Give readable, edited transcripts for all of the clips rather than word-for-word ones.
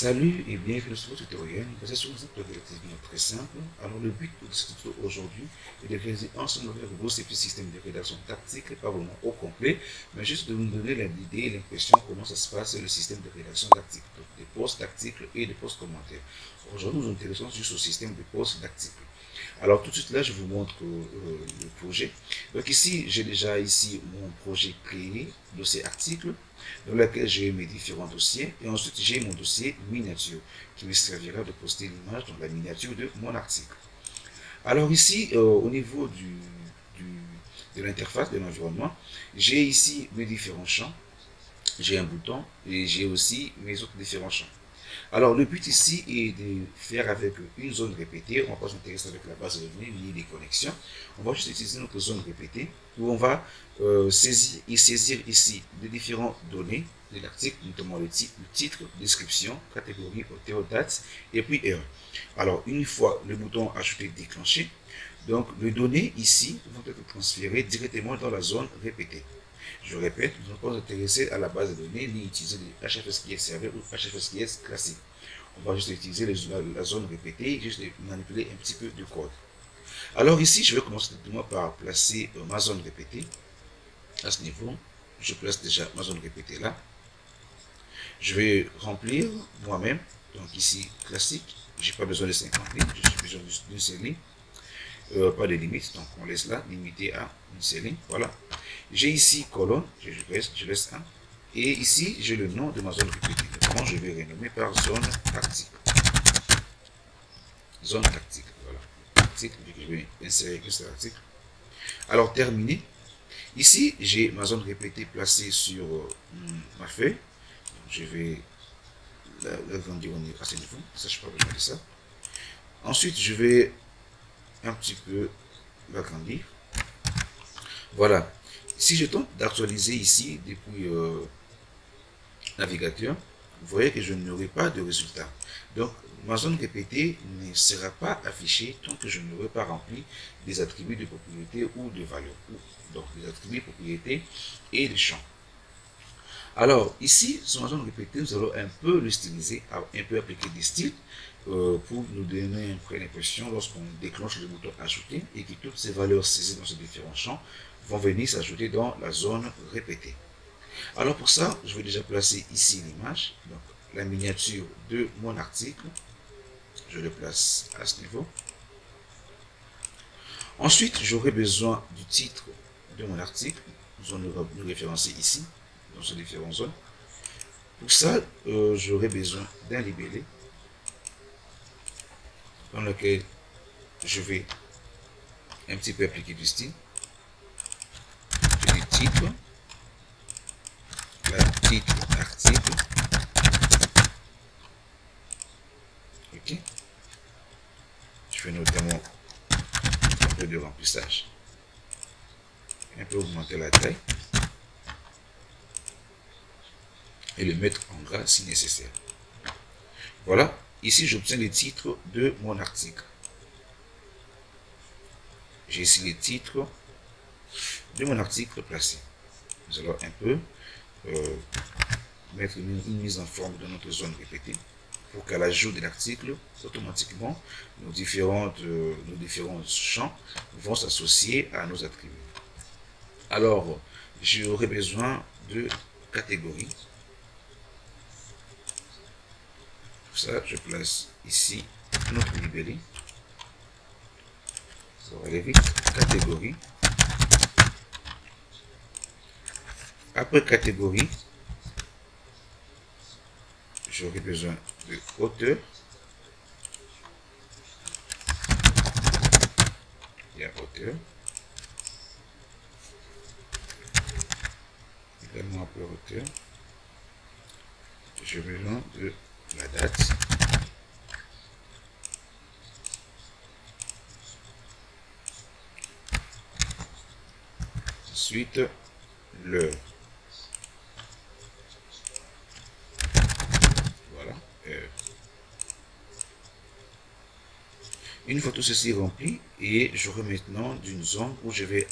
Salut et bienvenue sur ce tutoriel basé sur un exemple très simple. Alors le but de ce tutoriel aujourd'hui est de réaliser ensemble avec vous ce petit système de rédaction tactique, pas vraiment au complet, mais juste de vous donner l'idée et l'impression comment ça se passe le système de rédaction tactique, donc des posts d'articles et des posts commentaires. Aujourd'hui nous nous intéressons juste au système de posts d'articles. Alors tout de suite là je vous montre le projet. Donc ici j'ai déjà ici mon projet créé, dossier article, dans lequel j'ai mes différents dossiers, et ensuite j'ai mon dossier miniature qui me servira de poster l'image dans la miniature de mon article. Alors ici au niveau de l'interface de l'environnement, j'ai ici mes différents champs, j'ai un bouton et j'ai aussi mes autres différents champs. Alors, le but ici est de faire avec une zone répétée. On va pas s'intéresser avec la base de données ni les connexions. On va juste utiliser notre zone répétée où on va saisir ici les différentes données de l'article, notamment le titre, description, catégorie, auteur, date et puis heure. Alors, une fois le bouton ajouter déclenché, donc les données ici vont être transférées directement dans la zone répétée. Je répète, nous ne sommes pas intéressés à la base de données ni utiliser le HFSQS serveur ou HFSQS classique. On va juste utiliser la zone répétée, juste manipuler un petit peu de code. Alors ici, je vais commencer par placer ma zone répétée. À ce niveau, je place déjà ma zone répétée là. Je vais remplir moi-même. Donc ici, classique. Je n'ai pas besoin de 50 lignes, j'ai besoin d'une seule ligne. Pas de limite, donc on laisse là, limité à une seule ligne, voilà. J'ai ici colonne, je laisse 1. Et ici, j'ai le nom de ma zone répétée. Comment je vais renommer par zone article. Zone article, voilà. Article, je vais insérer que cet article. Alors, terminé. Ici, j'ai ma zone répétée placée sur ma feuille. Donc, je vais l'agrandir à ce niveau. Ça, je n'ai pas besoin de ça. Ensuite, je vais un petit peu l'agrandir. Voilà. Si je tente d'actualiser ici depuis navigateur, vous voyez que je n'aurai pas de résultat. Donc, ma zone répétée ne sera pas affichée tant que je n'aurai pas rempli des attributs de propriété ou de valeur. Donc, des attributs de propriété et des champs. Alors, ici, sur ma zone répétée, nous allons un peu le styliser, un peu appliquer des styles pour nous donner une impression lorsqu'on déclenche le bouton ajouter et que toutes ces valeurs saisies dans ces différents champs vont venir s'ajouter dans la zone répétée. Alors pour ça, je vais déjà placer ici l'image, donc la miniature de mon article. Je le place à ce niveau. Ensuite, j'aurai besoin du titre de mon article. Nous allons le référencer ici, dans ces différentes zones. Pour ça, j'aurai besoin d'un libellé dans lequel je vais un petit peu appliquer du style. Le titre, le titre article. Ok. Je fais notamment un peu de remplissage. Un peu augmenter la taille. Et le mettre en gras si nécessaire. Voilà. Ici, j'obtiens le titre de mon article. J'ai ici les titres de mon article placé. Nous allons un peu mettre une mise en forme de notre zone répétée pour qu'à l'ajout de l'article, automatiquement, nos différents champs vont s'associer à nos attributs. Alors, j'aurai besoin de catégories. Pour ça, je place ici notre libellé. Ça va aller vite. Catégorie. Après catégorie, j'aurai besoin de auteur. Il y a auteur. Également après auteur, j'ai besoin de la date. Ensuite, l'heure. Voilà, heure. Une fois tout ceci rempli, et j'aurai maintenant une zone où je vais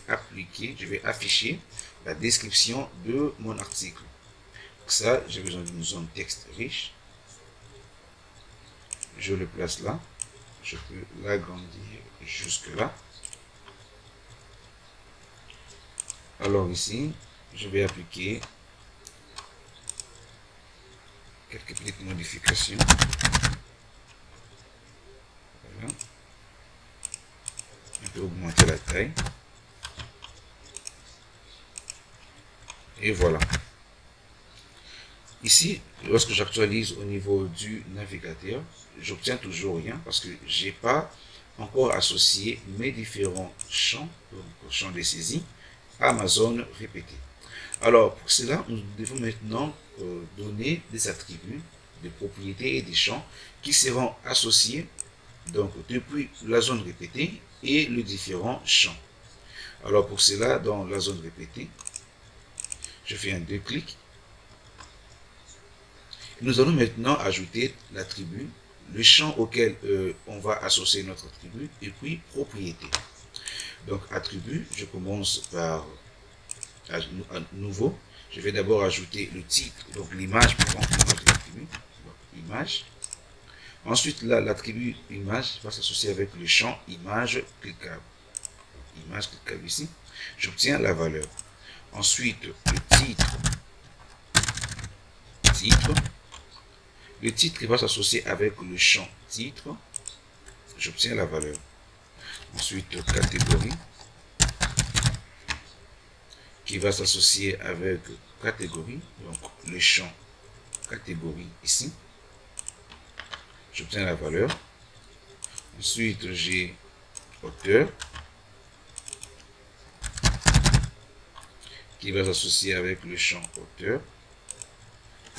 afficher la description de mon article. Pour ça, j'ai besoin d'une zone texte riche. je le place là. Je peux l'agrandir jusque là. Alors ici, je vais appliquer quelques petites modifications. Voilà. On peut augmenter la taille. Et voilà. Ici, lorsque j'actualise au niveau du navigateur, j'obtiens toujours rien parce que j'ai pas encore associé mes différents champs, donc champ de saisie, à ma zone répétée. Alors, pour cela, nous devons maintenant donner des attributs, des propriétés et des champs qui seront associés donc depuis la zone répétée et les différents champs. Alors, pour cela, dans la zone répétée, je fais un deux clics. Nous allons maintenant ajouter l'attribut, le champ auquel on va associer notre attribut, et puis propriété. Donc attribut, je commence par à nouveau. Je vais d'abord ajouter le titre, donc l'image, l'image de l'attribut, image. Ensuite, là, l'attribut image va s'associer avec le champ image cliquable. Image cliquable ici. J'obtiens la valeur. Ensuite, le titre. Le titre va s'associer avec le champ titre. J'obtiens la valeur. Ensuite, catégorie qui va s'associer avec catégorie, donc le champ catégorie ici. J'obtiens la valeur. Ensuite, j'ai auteur qui va s'associer avec le champ auteur.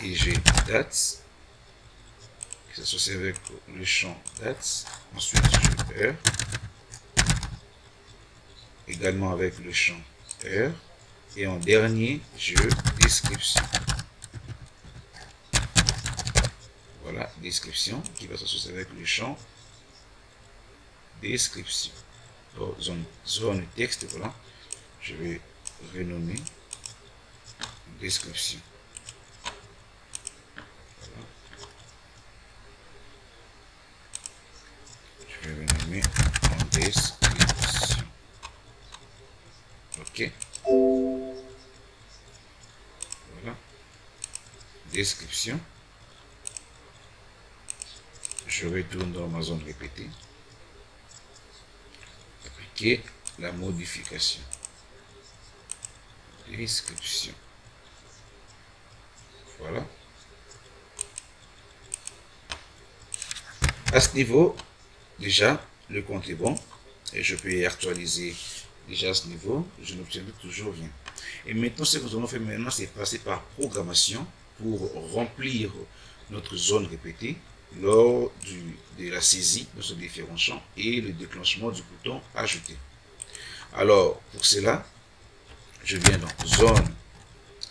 Et j'ai date qui s'associe avec le champ date. Ensuite, j'ai heure également avec le champ heure. Et en dernier, je description. Voilà, description qui va s'associer avec le champ description. Donc, zone texte, voilà. Je vais renommer description. Voilà. Je vais renommer en description. Ok. Voilà. Description. Je retourne dans ma zone répétée. Appliquer la modification. Description. Voilà. À ce niveau, déjà, le compte est bon. Et je peux actualiser déjà à ce niveau. Je n'obtiendrai toujours rien. Et maintenant, ce que nous allons faire maintenant, c'est passer par programmation pour remplir notre zone répétée lors de la saisie de ces différents champs et le déclenchement du bouton ajouter. Alors, pour cela, je viens dans zone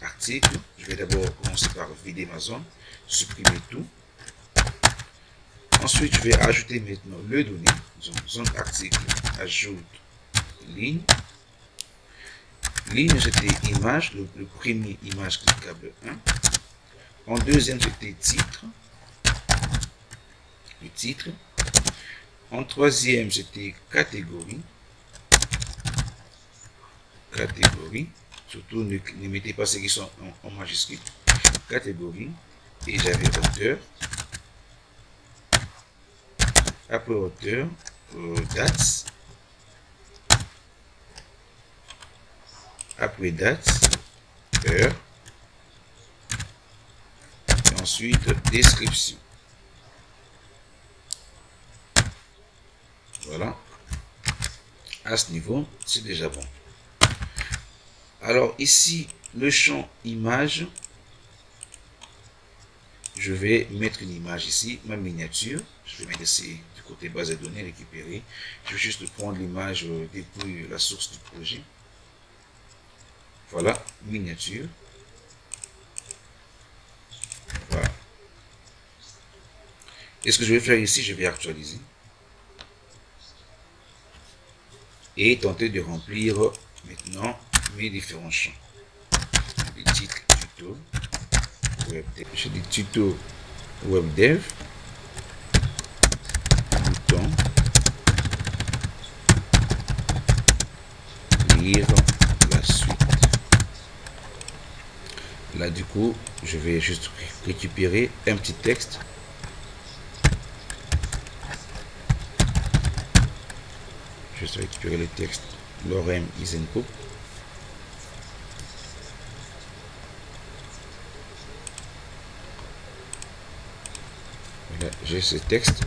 article. Je vais d'abord commencer par vider ma zone, supprimer tout. Ensuite, je vais ajouter maintenant le données. Zone article, ajoute ligne. Ligne, c'était image, le premier image cliquable 1. En deuxième, c'était titre. Le titre. En troisième, c'était catégorie. Catégorie. Surtout, ne mettez pas ceux qui sont en majuscule. Catégorie. Et j'avais auteur. Après auteur, date. Après date, heure. Et ensuite, description. Voilà. À ce niveau, c'est déjà bon. Alors ici, le champ image, je vais mettre une image ici, ma miniature. Je vais mettre ici du côté base de données récupérée. Je vais juste prendre l'image depuis la source du projet. Voilà, miniature. Voilà. Et ce que je vais faire ici, je vais actualiser. Et tenter de remplir maintenant mes différents champs. Les titres tuto, web dev. J'ai des tutos web dev. lire la suite. Là, du coup, je vais juste récupérer un petit texte. Juste récupérer le texte. Lorem Isenko. Voilà, j'ai ce texte.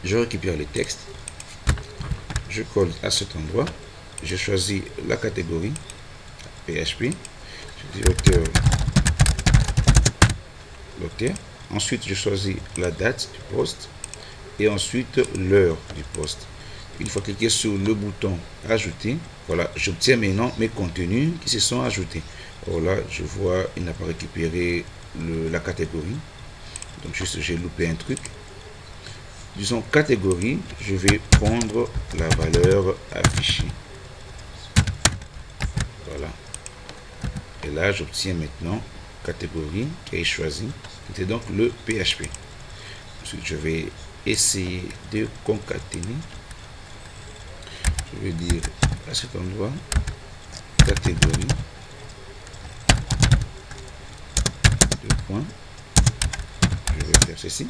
Je récupère le texte. Je colle à cet endroit. Je choisis la catégorie PHP. Je dis auteur. L'auteur. Ensuite, je choisis la date du post et ensuite l'heure du post. Une fois cliqué sur le bouton ajouter, voilà, j'obtiens maintenant mes contenus qui se sont ajoutés. Voilà, je vois, il n'a pas récupéré la catégorie. Donc juste j'ai loupé un truc. Disons catégorie, je vais prendre la valeur affichée. Voilà. Et là, j'obtiens maintenant catégorie qui est choisie. C'était donc le PHP. Ensuite, je vais essayer de concaténer. Je vais dire à cet endroit catégorie. Deux points. Je vais faire ceci.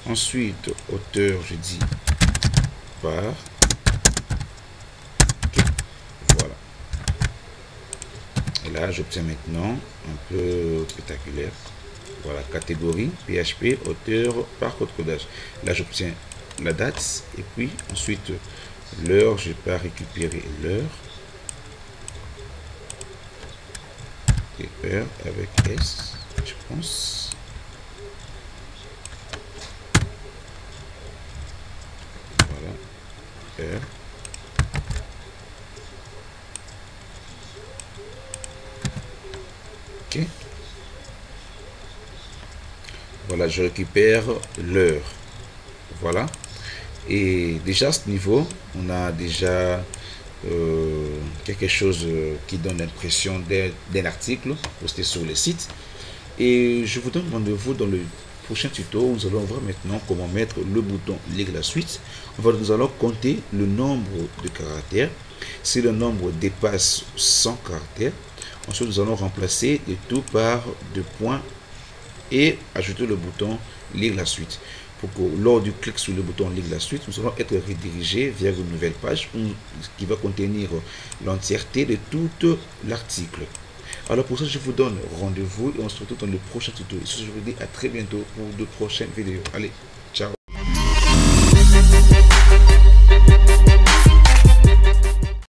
Ensuite, auteur, je dis par. Okay. Voilà. Et là, j'obtiens maintenant un peu spectaculaire. Voilà, catégorie, PHP, auteur, par code codage. Là, j'obtiens la date et puis ensuite l'heure. Je vais pas récupérer l'heure. Et heure avec S, je pense. Heure. Ok. Voilà, je récupère l'heure. Voilà. Et déjà à ce niveau, on a déjà quelque chose qui donne l'impression d'un article posté sur le site. Et je vous donne rendez-vous dans le prochain tuto où nous allons voir maintenant comment mettre le bouton lire la suite. Nous allons compter le nombre de caractères. Si le nombre dépasse 100 caractères, ensuite nous allons remplacer le tout par 2 points et ajouter le bouton lire la suite. Pour que lors du clic sur le bouton lire la suite, nous allons être redirigés vers une nouvelle page qui va contenir l'entièreté de tout l'article. Alors pour ça, je vous donne rendez-vous et on se retrouve dans le prochain tuto. Je vous dis à très bientôt pour de prochaines vidéos. Allez, ciao.